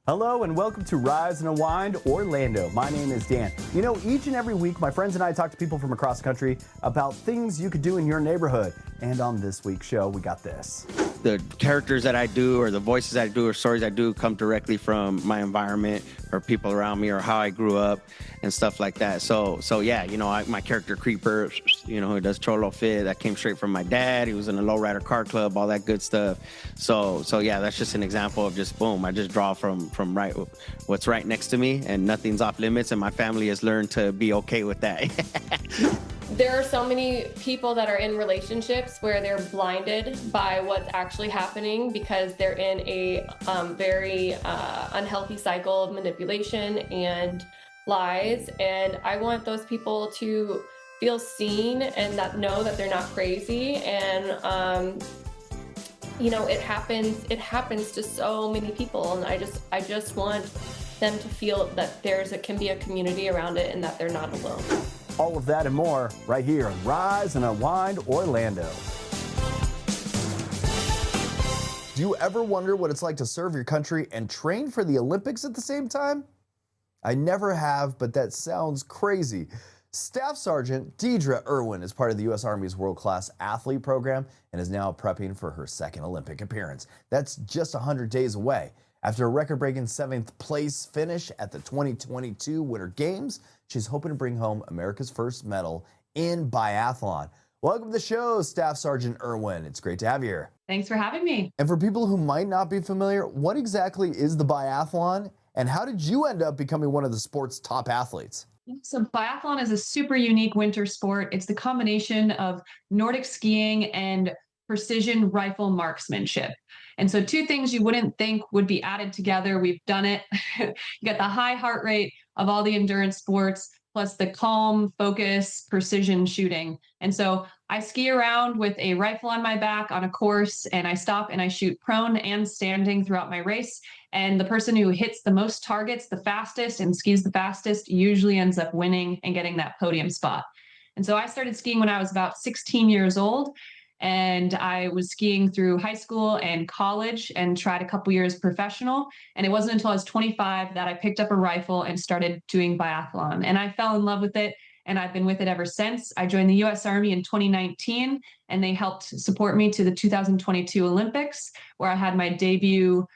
Hello and welcome to Rise Unwind Orlando. My name is Dan. You know, each and every week, my friends and I talk to people from across the country about things you could do in your neighborhood. And on this week's show, we got this. The characters that I do or the voices I do or stories I do come directly from my environment or people around me or how I grew up and stuff like that. So yeah, you know, my character Creeper, you know, who does Cholo Fit, that came straight from my dad. He was in a lowrider car club, all that good stuff. So yeah, that's just an example of just boom. I just draw from right what's right next to me, and nothing's off limits. And my family has learned to be okay with that. There are so many people that are in relationships where they're blinded by what's actually happening because they're in a very unhealthy cycle of manipulation and lies. And I want those people to feel seen and that know that they're not crazy. And you know, it happens to so many people, and I just want them to feel that can be a community around it and that they're not alone. All of that and more right here on Rise and Unwind Orlando. Do you ever wonder what it's like to serve your country and train for the Olympics at the same time? I never have, but that sounds crazy. Staff Sergeant Deedra Irwin is part of the U.S. Army's world-class athlete program and is now prepping for her second Olympic appearance. That's just 100 days away. After a record-breaking 7th place finish at the 2022 Winter Games, she's hoping to bring home America's first medal in biathlon. Welcome to the show, Staff Sergeant Irwin. It's great to have you here. Thanks for having me. And for people who might not be familiar, what exactly is the biathlon, and how did you end up becoming one of the sport's top athletes? So biathlon is a super unique winter sport. It's the combination of Nordic skiing and precision rifle marksmanship. And so two things you wouldn't think would be added together. We've done it. You got the high heart rate of all the endurance sports, plus the calm, focus, precision shooting. And so I ski around with a rifle on my back on a course, and I stop and I shoot prone and standing throughout my race. And the person who hits the most targets the fastest and skis the fastest usually ends up winning and getting that podium spot. And so I started skiing when I was about 16 years old. And I was skiing through high school and college and tried a couple years professional. And it wasn't until I was 25 that I picked up a rifle and started doing biathlon. And I fell in love with it, and I've been with it ever since. I joined the U.S. Army in 2019, and they helped support me to the 2022 Olympics, where I had my debut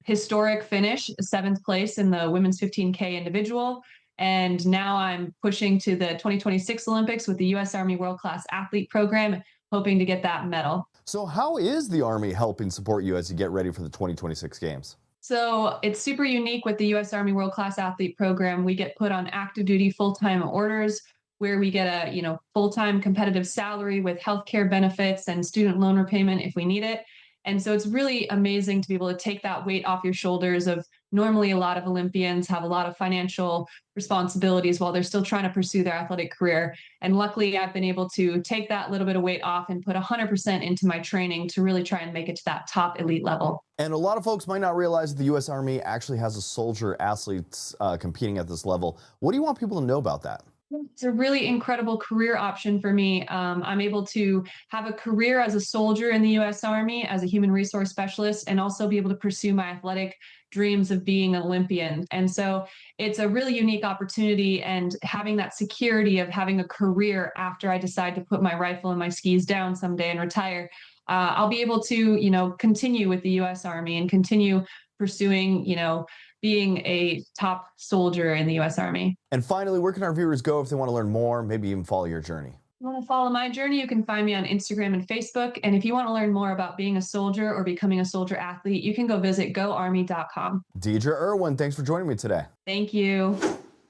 historic finish, 7th place in the women's 15K individual. And now I'm pushing to the 2026 Olympics with the U.S. Army World Class Athlete Program, hoping to get that medal. So how is the Army helping support you as you get ready for the 2026 games? So it's super unique with the U.S. Army World Class Athlete Program. We get put on active duty full-time orders where we get a full-time competitive salary with healthcare benefits and student loan repayment if we need it. And so it's really amazing to be able to take that weight off your shoulders of normally a lot of Olympians have a lot of financial responsibilities while they're still trying to pursue their athletic career. And luckily, I've been able to take that little bit of weight off and put 100% into my training to really try and make it to that top elite level. And a lot of folks might not realize that the U.S. Army actually has a soldier athletes competing at this level. What do you want people to know about that? It's a really incredible career option for me. I'm able to have a career as a soldier in the U.S. Army, as a human resource specialist, and also be able to pursue my athletic dreams of being an Olympian. And so it's a really unique opportunity, and having that security of having a career after I decide to put my rifle and my skis down someday and retire, I'll be able to, continue with the U.S. Army and continue pursuing, being a top soldier in the U.S. Army. And finally, where can our viewers go if they want to learn more, maybe even follow your journey? If you want to follow my journey, you can find me on Instagram and Facebook. And if you want to learn more about being a soldier or becoming a soldier athlete, you can go visit goarmy.com. Deedra Irwin, thanks for joining me today. Thank you.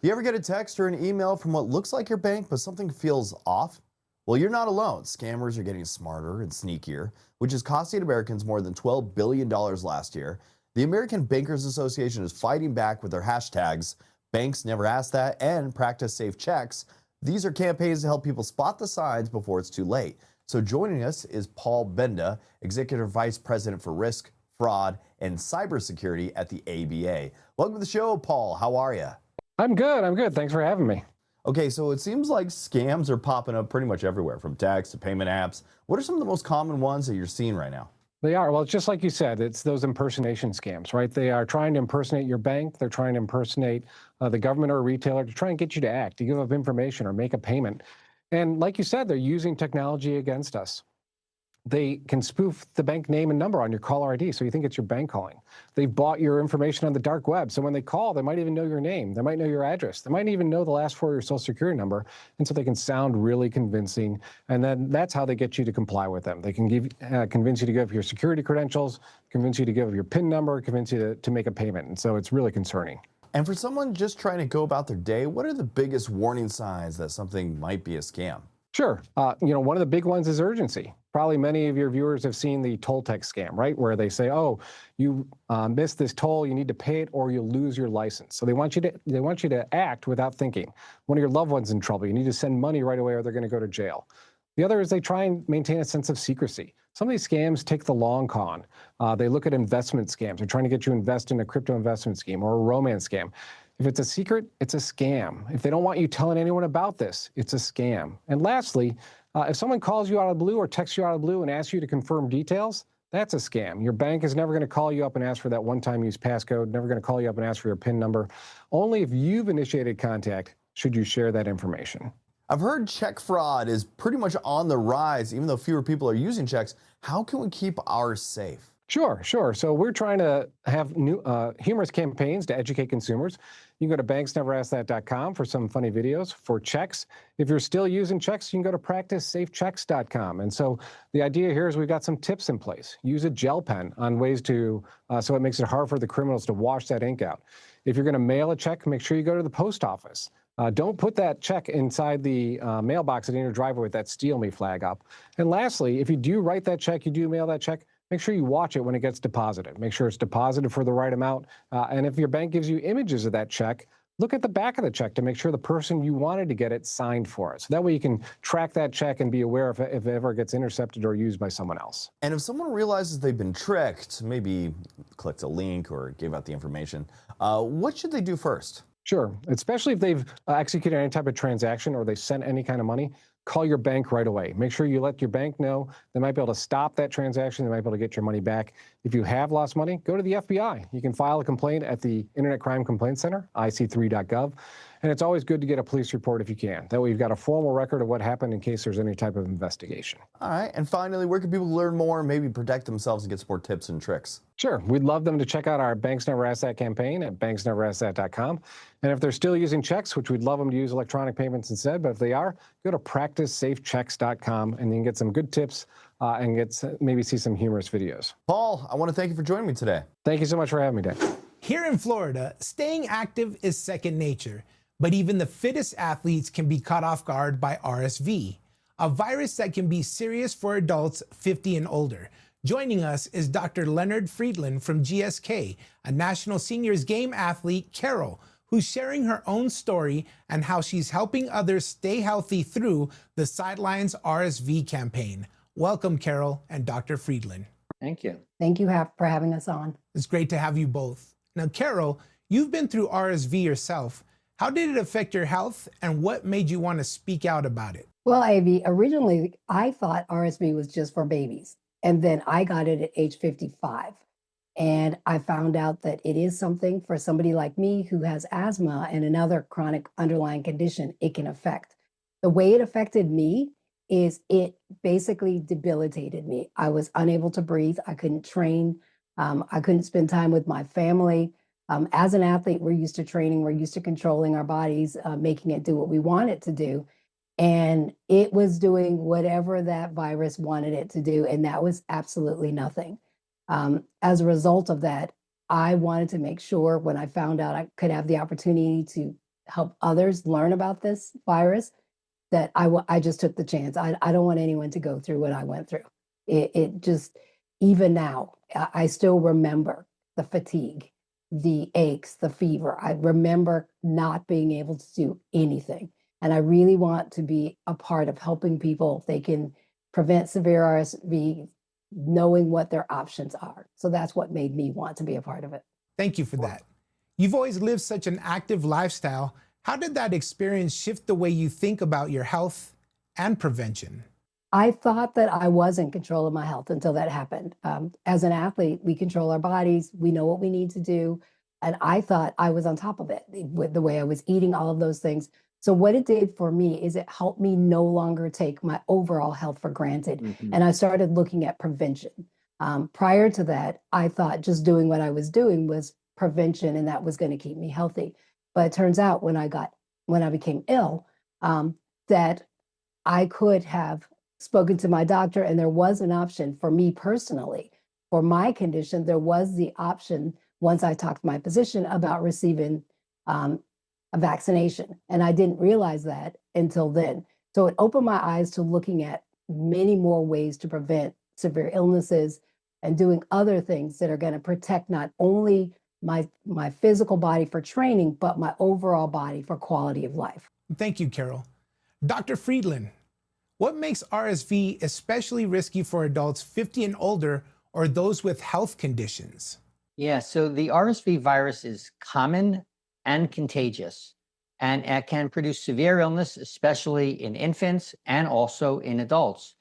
You ever get a text or an email from what looks like your bank, but something feels off? Well, you're not alone. Scammers are getting smarter and sneakier, which is costing Americans more than $12 billion last year. The American Bankers Association is fighting back with their hashtags, Banks Never Ask That, and Practice Safe Checks. These are campaigns to help people spot the signs before it's too late. So joining us is Paul Benda, Executive Vice President for Risk, Fraud, and Cybersecurity at the ABA. Welcome to the show, Paul. How are you? I'm good. Thanks for having me. Okay, so it seems like scams are popping up pretty much everywhere, from tax to payment apps. What are some of the most common ones that you're seeing right now? They are. Well, it's just like you said, it's those impersonation scams, right? They are trying to impersonate your bank. They're trying to impersonate the government or a retailer to try and get you to act, to give up information or make a payment. And like you said, they're using technology against us. They can spoof the bank name and number on your caller ID, so you think it's your bank calling. They've bought your information on the dark web, so when they call, they might even know your name. They might know your address. They might even know the last 4 of your social security number, and so they can sound really convincing, and then that's how they get you to comply with them. They can convince you to give your security credentials, convince you to give your PIN number, convince you to make a payment, and so it's really concerning. And for someone just trying to go about their day, what are the biggest warning signs that something might be a scam? Sure. One of the big ones is urgency. Probably many of your viewers have seen the toll text scam, right? Where they say, oh, you missed this toll, you need to pay it or you'll lose your license. So they want you to act without thinking. One of your loved ones in trouble, you need to send money right away or they're going to go to jail. The other is they try and maintain a sense of secrecy. Some of these scams take the long con. They look at investment scams. They're trying to get you to invest in a crypto investment scheme or a romance scam. If it's a secret, it's a scam. If they don't want you telling anyone about this, it's a scam. And lastly, if someone calls you out of the blue or texts you out of the blue and asks you to confirm details, that's a scam. Your bank is never going to call you up and ask for that one-time use passcode, never going to call you up and ask for your PIN number. Only if you've initiated contact should you share that information. I've heard check fraud is pretty much on the rise, even though fewer people are using checks. How can we keep ours safe? Sure. So we're trying to have new humorous campaigns to educate consumers. You can go to banksneveraskthat.com for some funny videos for checks. If you're still using checks, you can go to practicesafechecks.com. And so the idea here is we've got some tips in place. Use a gel pen on ways to, so it makes it hard for the criminals to wash that ink out. If you're going to mail a check, make sure you go to the post office. Don't put that check inside the mailbox in your driveway with that steal me flag up. And lastly, if you do write that check, you do mail that check, make sure you watch it when it gets deposited. Make sure it's deposited for the right amount. And if your bank gives you images of that check, look at the back of the check to make sure the person you wanted to get it signed for it. So that way you can track that check and be aware if it ever gets intercepted or used by someone else. And if someone realizes they've been tricked, maybe clicked a link or gave out the information, what should they do first? Sure, especially if they've executed any type of transaction or they sent any kind of money, call your bank right away. Make sure you let your bank know. They might be able to stop that transaction. They might be able to get your money back. If you have lost money, go to the FBI. You can file a complaint at the Internet Crime Complaint Center, ic3.gov. And it's always good to get a police report if you can. That way you've got a formal record of what happened in case there's any type of investigation. All right. And finally, where can people learn more, maybe protect themselves and get some more tips and tricks? Sure. We'd love them to check out our Banks Never Ask That campaign at banksneveraskthat.com. And if they're still using checks, which we'd love them to use electronic payments instead, but if they are, go to practicesafechecks.com and you can get some good tips and maybe see some humorous videos. Paul, I want to thank you for joining me today. Thank you so much for having me, Dan. Here in Florida, staying active is second nature, but even the fittest athletes can be caught off guard by RSV, a virus that can be serious for adults 50 and older. Joining us is Dr. Leonard Friedland from GSK, a national seniors game athlete, Carole, who's sharing her own story and how she's helping others stay healthy through the Sideline's RSV campaign. Welcome, Carole and Dr. Friedland. Thank you. Thank you for having us on. It's great to have you both. Now, Carole, you've been through RSV yourself. How did it affect your health, and what made you want to speak out about it? Well, originally, I thought RSV was just for babies. And then I got it at age 55. And I found out that it is something for somebody like me who has asthma and another chronic underlying condition it can affect. The way it affected me is it basically debilitated me. I was unable to breathe. I couldn't train. I couldn't spend time with my family. As an athlete, we're used to training. We're used to controlling our bodies, making it do what we want it to do. And it was doing whatever that virus wanted it to do. And that was absolutely nothing. As a result of that, I wanted to make sure when I found out I could have the opportunity to help others learn about this virus, that I just took the chance. I don't want anyone to go through what I went through. It just, even now, I still remember the fatigue, the aches, the fever. I remember not being able to do anything. And I really want to be a part of helping people if they can prevent severe RSV, knowing what their options are. So that's what made me want to be a part of it. Thank you for that. You've always lived such an active lifestyle. How did that experience shift the way you think about your health and prevention? I thought that I was in control of my health until that happened. As an athlete, we control our bodies, we know what we need to do. And I thought I was on top of it with the way I was eating, all of those things. So, what it did for me is it helped me no longer take my overall health for granted. Mhm. And I started looking at prevention. Prior to that, I thought just doing what I was doing was prevention and that was going to keep me healthy. But it turns out when I became ill, that I could have spoken to my doctor, and there was an option for me personally. For my condition, there was the option once I talked to my physician about receiving a vaccination. And I didn't realize that until then. So it opened my eyes to looking at many more ways to prevent severe illnesses and doing other things that are going to protect not only my physical body for training, but my overall body for quality of life. Thank you, Carole. Dr. Friedland, what makes RSV especially risky for adults 50 and older or those with health conditions? Yeah, so the RSV virus is common and contagious, and it can produce severe illness, especially in infants and also in adults,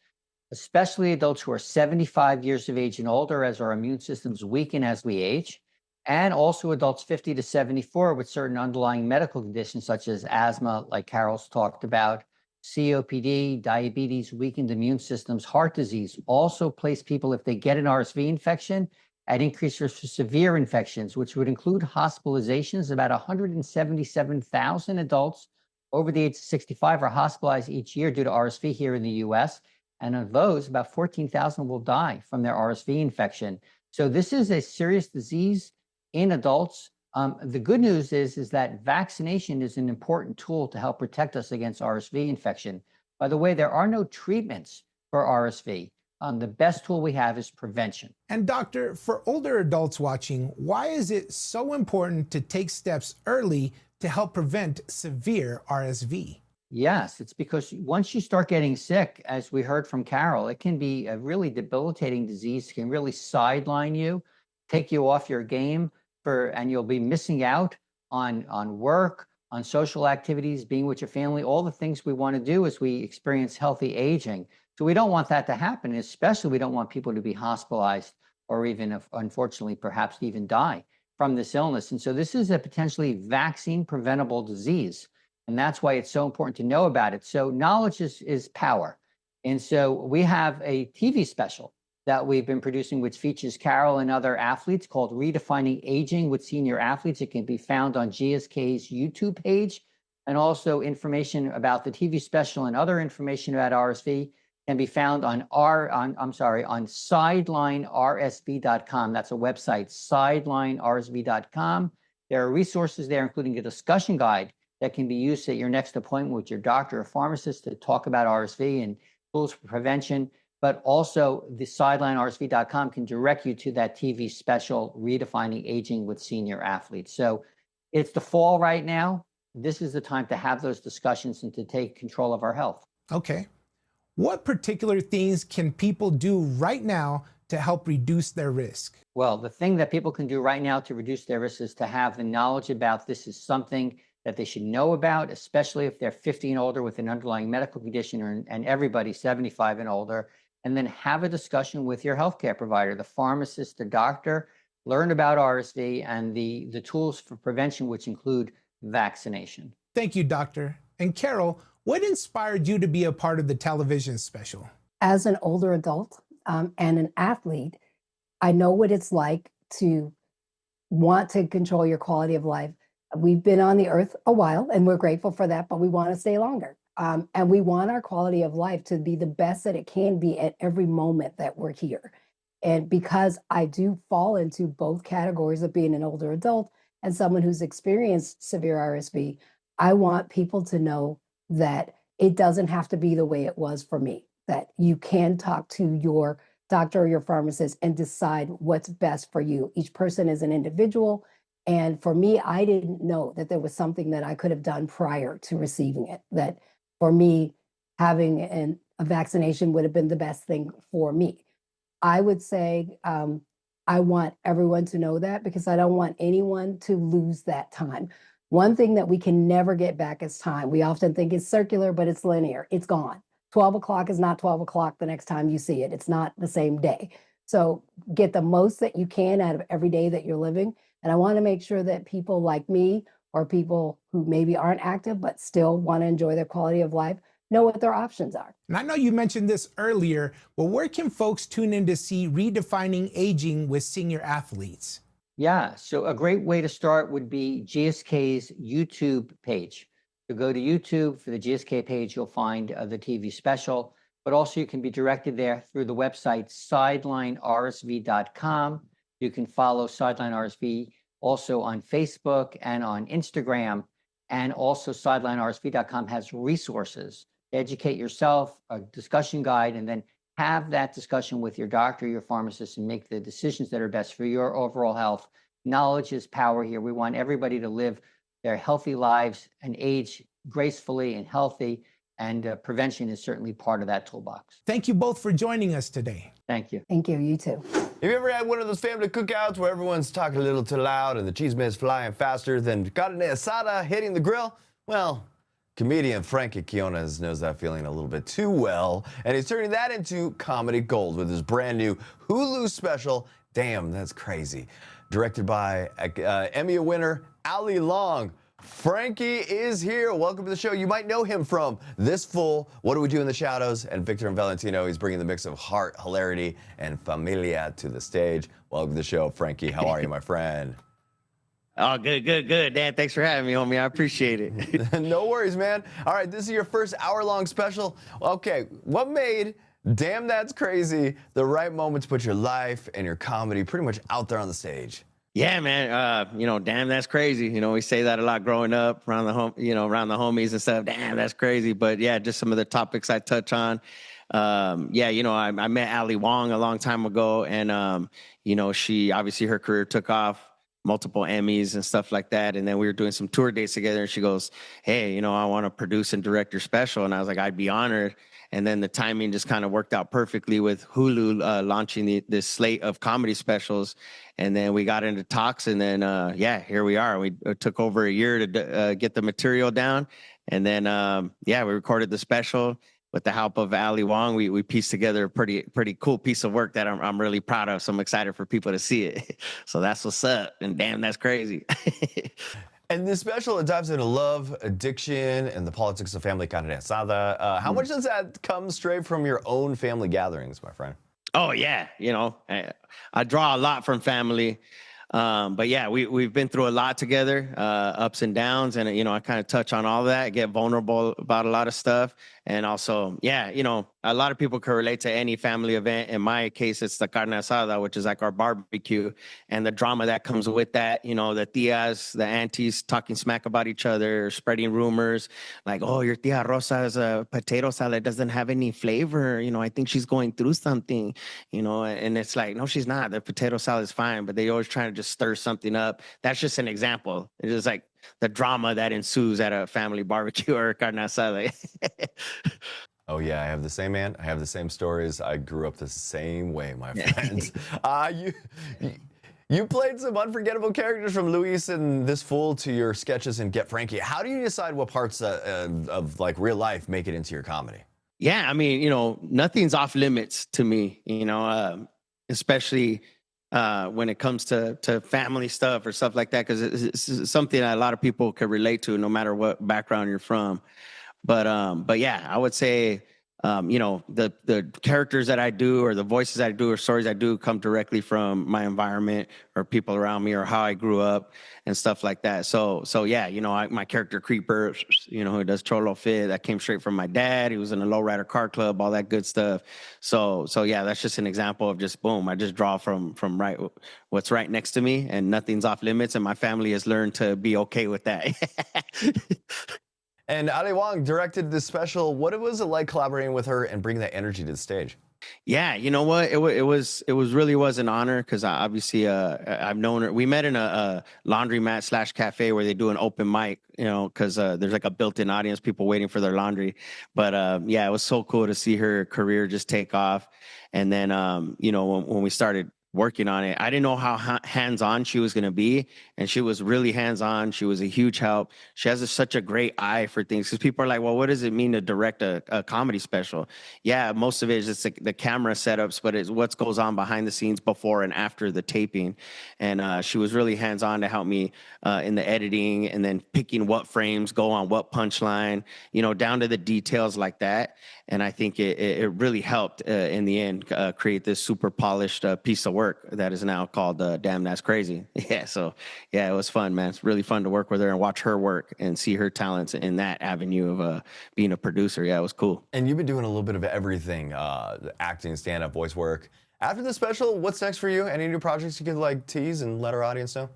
especially adults who are 75 years of age and older, as our immune systems weaken as we age, and also adults 50 to 74 with certain underlying medical conditions such as asthma, like Carole's talked about, COPD, diabetes, weakened immune systems, heart disease. Also place people, if they get an RSV infection, at increased risk for severe infections, which would include hospitalizations. About 177,000 adults over the age of 65 are hospitalized each year due to RSV here in the US. And of those, about 14,000 will die from their RSV infection. So this is a serious disease in adults. The good news is that vaccination is an important tool to help protect us against RSV infection. By the way, there are no treatments for RSV. The best tool we have is prevention. And doctor, for older adults watching, why is it so important to take steps early to help prevent severe RSV? Yes, it's because once you start getting sick, as we heard from Carole, it can be a really debilitating disease. It can really sideline you, take you off your game, and you'll be missing out on work, on social activities, being with your family, all the things we want to do as we experience healthy aging. So we don't want that to happen. Especially we don't want people to be hospitalized or even, unfortunately, perhaps even die from this illness. And so this is a potentially vaccine preventable disease. And that's why it's so important to know about it. So knowledge is power. And so we have a TV special that we've been producing, which features Carole and other athletes, called Redefining Aging with Senior Athletes. It can be found on GSK's YouTube page. And also information about the TV special and other information about RSV can be found on sidelinersv.com. That's a website, sidelinersv.com. There are resources there, including a discussion guide that can be used at your next appointment with your doctor or pharmacist to talk about RSV and tools for prevention. But also the sidelinersv.com can direct you to that TV special, Redefining Aging with Senior Athletes. So it's the fall right now. This is the time to have those discussions and to take control of our health. Okay. What particular things can people do right now to help reduce their risk? Well, the thing that people can do right now to reduce their risk is to have the knowledge about this is something that they should know about, especially if they're 50 and older with an underlying medical condition, and everybody 75 and older. And then have a discussion with your healthcare provider, the pharmacist, the doctor, learn about RSV and the tools for prevention, which include vaccination. Thank you, doctor. And Carole, what inspired you to be a part of the television special? As an older adult and an athlete, I know what it's like to want to control your quality of life. We've been on the earth a while, and we're grateful for that, but we want to stay longer. And we want our quality of life to be the best that it can be at every moment that we're here. And because I do fall into both categories of being an older adult and someone who's experienced severe RSV, I want people to know that it doesn't have to be the way it was for me, that you can talk to your doctor or your pharmacist and decide what's best for you. Each person is an individual. And for me, I didn't know that there was something that I could have done prior to receiving it, that for me, having a vaccination would have been the best thing for me. I would say I want everyone to know that because I don't want anyone to lose that time. One thing that we can never get back is time. We often think it's circular, but it's linear. It's gone. 12 o'clock is not 12 o'clock the next time you see it. It's not the same day. So get the most that you can out of every day that you're living. And I want to make sure that people like me or people who maybe aren't active but still want to enjoy their quality of life know what their options are. And I know you mentioned this earlier, but where can folks tune in to see Redefining Aging with Senior Athletes? Yeah, so a great way to start would be GSK's YouTube page. So go to YouTube for the GSK page, you'll find the TV special, but also you can be directed there through the website sidelinersv.com. You can follow Sideline RSV also on Facebook and on Instagram, and also sidelinersv.com has resources. Educate yourself, a discussion guide, and then have that discussion with your doctor, your pharmacist, and make the decisions that are best for your overall health. Knowledge is power here. We want everybody to live their healthy lives and age gracefully and healthy, and prevention is certainly part of that toolbox. Thank you both for joining us today. Thank you. Thank you. You too. Have you ever had one of those family cookouts where everyone's talking a little too loud and the cheese is flying faster than carne asada hitting the grill? Well, comedian Frankie Quiñones knows that feeling a little bit too well, and he's turning that into comedy gold with his brand new Hulu special, Damn, That's Crazy. Directed by Emmy winner Ali Wong. Frankie is here. Welcome to the show. You might know him from This Fool, What Do We Do in the Shadows, and Victor and Valentino. He's bringing the mix of heart, hilarity, and familia to the stage. Welcome to the show, Frankie. How are you, my friend? Oh, good. Dan, thanks for having me, homie. I appreciate it. No worries, man. All right, this is your first hour-long special. Okay, what made Damn That's Crazy the right moment to put your life and your comedy pretty much out there on the stage? Yeah, man. Damn, that's crazy. We say that a lot growing up around the home, around the homies and stuff. Damn, that's crazy. But yeah, just some of the topics I touch on. I met Ali Wong a long time ago, and she obviously her career took off, multiple Emmys and stuff like that. And then we were doing some tour dates together, and she goes, "Hey, I want to produce and direct your special." And I was like, "I'd be honored." And then the timing just kind of worked out perfectly with Hulu launching this slate of comedy specials. And then we got into talks, and then, here we are. We took over a year to get the material down. And then, we recorded the special with the help of Ali Wong. We pieced together a pretty cool piece of work that I'm really proud of. So I'm excited for people to see it. So that's what's up. And damn, that's crazy. And this special, it dives into love, addiction, and the politics of family carne asada. How much does that come straight from your own family gatherings, my friend? Oh, yeah. I draw a lot from family. But yeah, we've been through a lot together, ups and downs. And, I kind of touch on all that, get vulnerable about a lot of stuff. And also, a lot of people can relate to any family event. In my case, it's the carne asada, which is like our barbecue, and the drama that comes with that. The tias, the aunties talking smack about each other, spreading rumors like, "Oh, your tia Rosa's potato salad doesn't have any flavor. I think she's going through something." And it's like, no, she's not. The potato salad is fine, but they always trying to just stir something up. That's just an example. It's just like the drama that ensues at a family barbecue or carne asada. Oh, yeah, I have the same aunt. I have the same stories. I grew up the same way, my friends. You played some unforgettable characters from Luis and This Fool to your sketches in Get Frankie. How do you decide what parts of like real life make it into your comedy? Yeah, I mean, nothing's off limits to me, especially when it comes to family stuff or stuff like that, because it's something that a lot of people can relate to no matter what background you're from. But yeah, I would say, the characters that I do or the voices I do or stories I do come directly from my environment or people around me or how I grew up and stuff like that. So yeah, my character Creeper, who does Cholo Fit, that came straight from my dad. He was in a lowrider car club, all that good stuff. So yeah, that's just an example of just boom. I just draw from what's right next to me, and nothing's off limits. And my family has learned to be okay with that. And Ali Wong directed this special. What was it like collaborating with her and bringing that energy to the stage? Yeah, you know what? It really was an honor, because obviously I've known her. We met in a laundromat / cafe where they do an open mic, because there's like a built-in audience, people waiting for their laundry. But yeah, it was so cool to see her career just take off. And then, when we started working on it. I didn't know how hands-on she was going to be, and she was really hands-on. She was a huge help. She has such a great eye for things, because people are like, well, what does it mean to direct a comedy special? Yeah, most of it is just the camera setups, but it's what goes on behind the scenes before and after the taping. And she was really hands-on to help me in the editing, and then picking what frames go on what punchline, down to the details like that. And I think it really helped in the end create this super polished piece of work that is now called Damn That's Crazy. Yeah, so yeah, it was fun, man. It's really fun to work with her and watch her work and see her talents in that avenue of being a producer. Yeah, it was cool. And you've been doing a little bit of everything, acting, stand-up, voice work. After the special, what's next for you? Any new projects you could tease and let our audience know?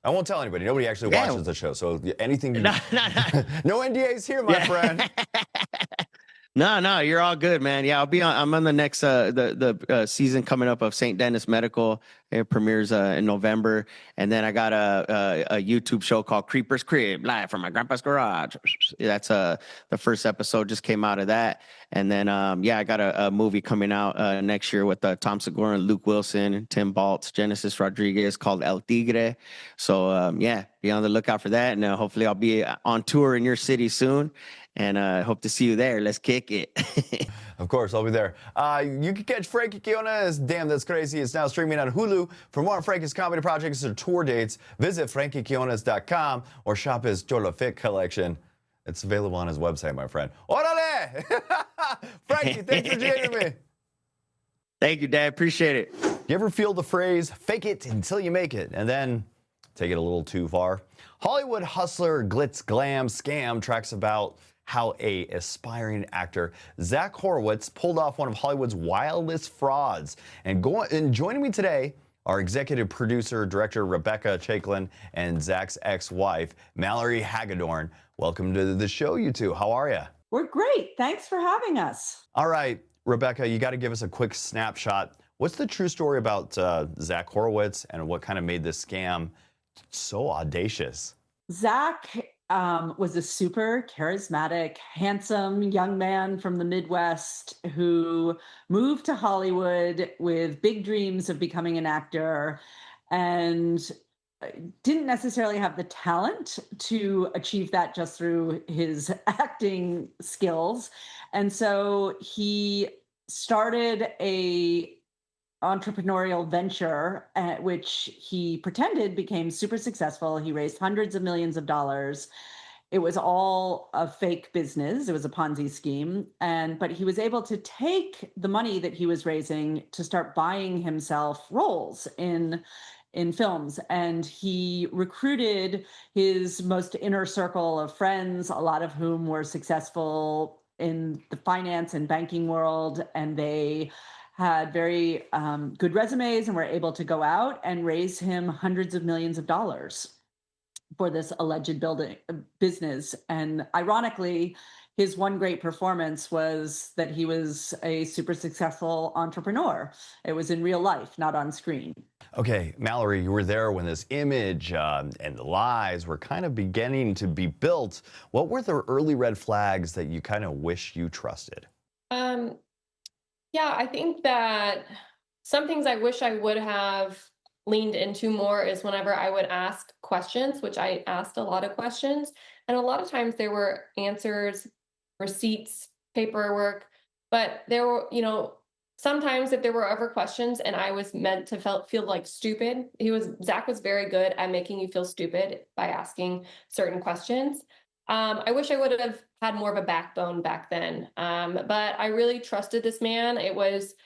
I won't tell anybody. Nobody actually watches the show, so anything. No NDAs here, my friend. No, you're all good, man. Yeah, I'm on the next the season coming up of St. Denis Medical. It premieres in November, and then I got a YouTube show called Creeper's Crib, live from my grandpa's garage. That's the first episode just came out of that, and then I got a movie coming out next year with Tom Segura and Luke Wilson, Tim Baltz, Genesis Rodriguez, called El Tigre. So be on the lookout for that, and hopefully I'll be on tour in your city soon. And hope to see you there. Let's kick it. Of course, I'll be there. You can catch Frankie Quiñones' Damn That's Crazy. It's now streaming on Hulu. For more on Frankie's comedy projects or tour dates, visit frankiequinones.com or shop his Cholo Fit collection. It's available on his website, my friend. Orale! Frankie, thanks for joining me. Thank you, Dad. Appreciate it. You ever feel the phrase, fake it until you make it, and then take it a little too far? Hollywood hustler Glitz, Glam, Scam tracks about how a aspiring actor, Zach Horowitz, pulled off one of Hollywood's wildest frauds. And joining me today are executive producer, director Rebecca Chaiklin and Zach's ex-wife, Mallory Hagedorn. Welcome to the show, you two. How are you? We're great. Thanks for having us. All right, Rebecca, you got to give us a quick snapshot. What's the true story about Zach Horowitz, and what kind of made this scam so audacious? Zach was a super charismatic, handsome young man from the Midwest who moved to Hollywood with big dreams of becoming an actor, and didn't necessarily have the talent to achieve that just through his acting skills. And so he started a entrepreneurial venture, which he pretended became super successful. He raised hundreds of millions of dollars. It was all a fake business. It was a Ponzi scheme. But he was able to take the money that he was raising to start buying himself roles in films. And he recruited his most inner circle of friends, a lot of whom were successful in the finance and banking world. And they had very good resumes and were able to go out and raise him hundreds of millions of dollars for this alleged business. And ironically, his one great performance was that he was a super successful entrepreneur. It was in real life, not on screen. Okay, Mallory, you were there when this image and the lies were kind of beginning to be built. What were the early red flags that you kind of wish you trusted? Yeah, I think that some things I wish I would have leaned into more is whenever I would ask questions, which I asked a lot of questions, and a lot of times there were answers, receipts, paperwork, but there were, sometimes if there were ever questions and I was meant to feel like stupid, Zach was very good at making you feel stupid by asking certain questions. I wish I would have had more of a backbone back then. But I really trusted this man. I was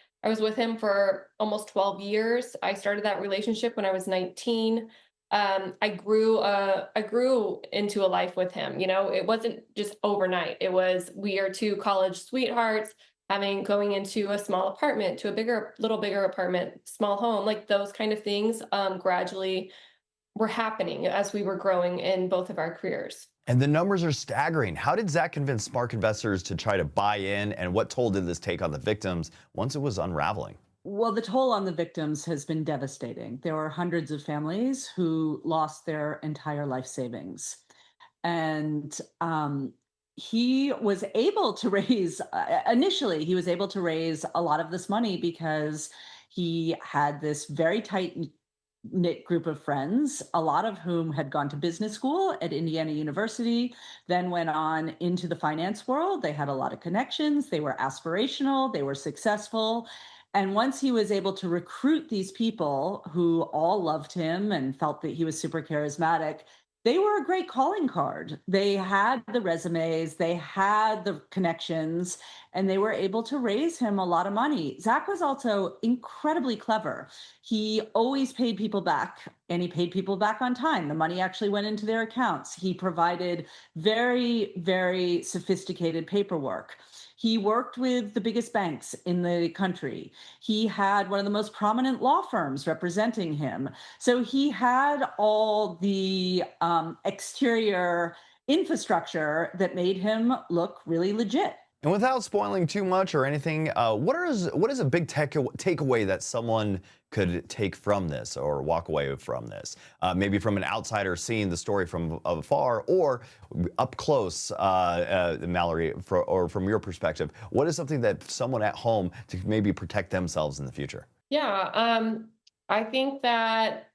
with him for almost 12 years. I started that relationship when I was 19. I grew into a life with him. It wasn't just overnight. It was, we are two college sweethearts going into a small apartment to a little bigger apartment, small home, like those kind of things gradually were happening as we were growing in both of our careers. And the numbers are staggering. How did Zach convince smart investors to try to buy in, and what toll did this take on the victims once it was unraveling? Well, the toll on the victims has been devastating. There were hundreds of families who lost their entire life savings. And he was able to raise, initially, he was able to raise a lot of this money because He had this very tight-knit group of friends, a lot of whom had gone to business school at Indiana University, then went on into the finance world. They had a lot of connections. They were aspirational. They were successful. And once he was able to recruit these people who all loved him and felt that he was super charismatic, they were a great calling card. They had the resumes, they had the connections, and they were able to raise him a lot of money. Zach was also incredibly clever. He always paid people back, and he paid people back on time. The money actually went into their accounts. He provided very, very sophisticated paperwork. He worked with the biggest banks in the country. He had one of the most prominent law firms representing him. So he had all the exterior infrastructure that made him look really legit. And without spoiling too much or anything, what is a big takeaway that someone could take from this or walk away from this? Maybe from an outsider seeing the story from afar, or up close, Mallory, or from your perspective. What is something that someone at home to maybe protect themselves in the future? Yeah, I think that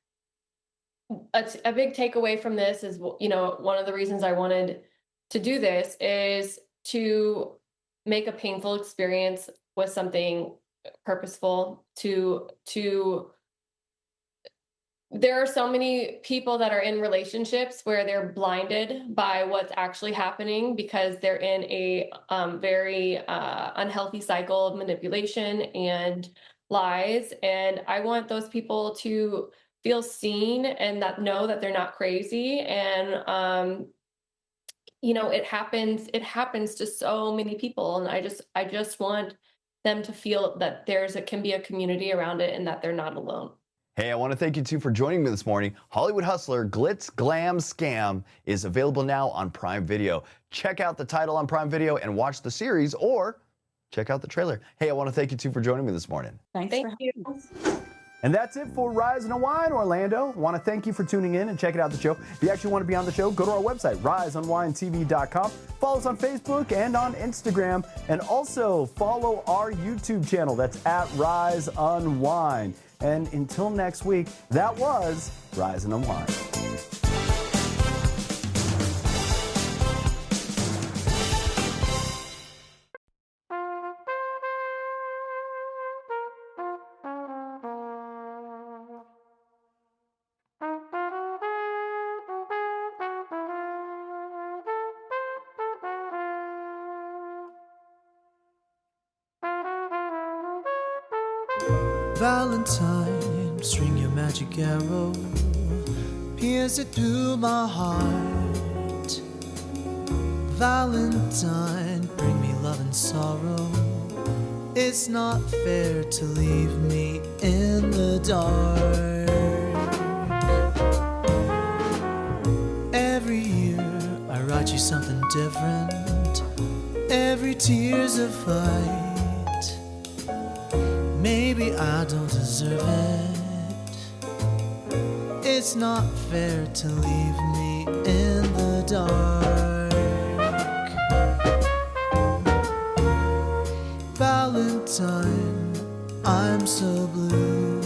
a big takeaway from this is, one of the reasons I wanted to do this is to make a painful experience with something purposeful. There are so many people that are in relationships where they're blinded by what's actually happening because they're in a very unhealthy cycle of manipulation and lies. And I want those people to feel seen and know that they're not crazy. And it happens to so many people. And I just want them to feel that can be a community around it and that they're not alone. Hey, I want to thank you too for joining me this morning. Hollywood Hustler, Glitz, Glam, Scam is available now on Prime Video. Check out the title on Prime Video and watch the series, or check out the trailer. Hey, I want to thank you too for joining me this morning. Thank you. And that's it for Rise Unwind Orlando. I want to thank you for tuning in and checking out the show. If you actually want to be on the show, go to our website, riseunwindtv.com. Follow us on Facebook and on Instagram. And also follow our YouTube channel. That's at Rise Unwind. And until next week, that was Rise and Unwind. Valentine, string your magic arrow, pierce it through my heart. Valentine, bring me love and sorrow. It's not fair to leave me in the dark. Every year I write you something different. Every tear's a fight. Maybe I don't deserve it. It's not fair to leave me in the dark. Valentine, I'm so blue.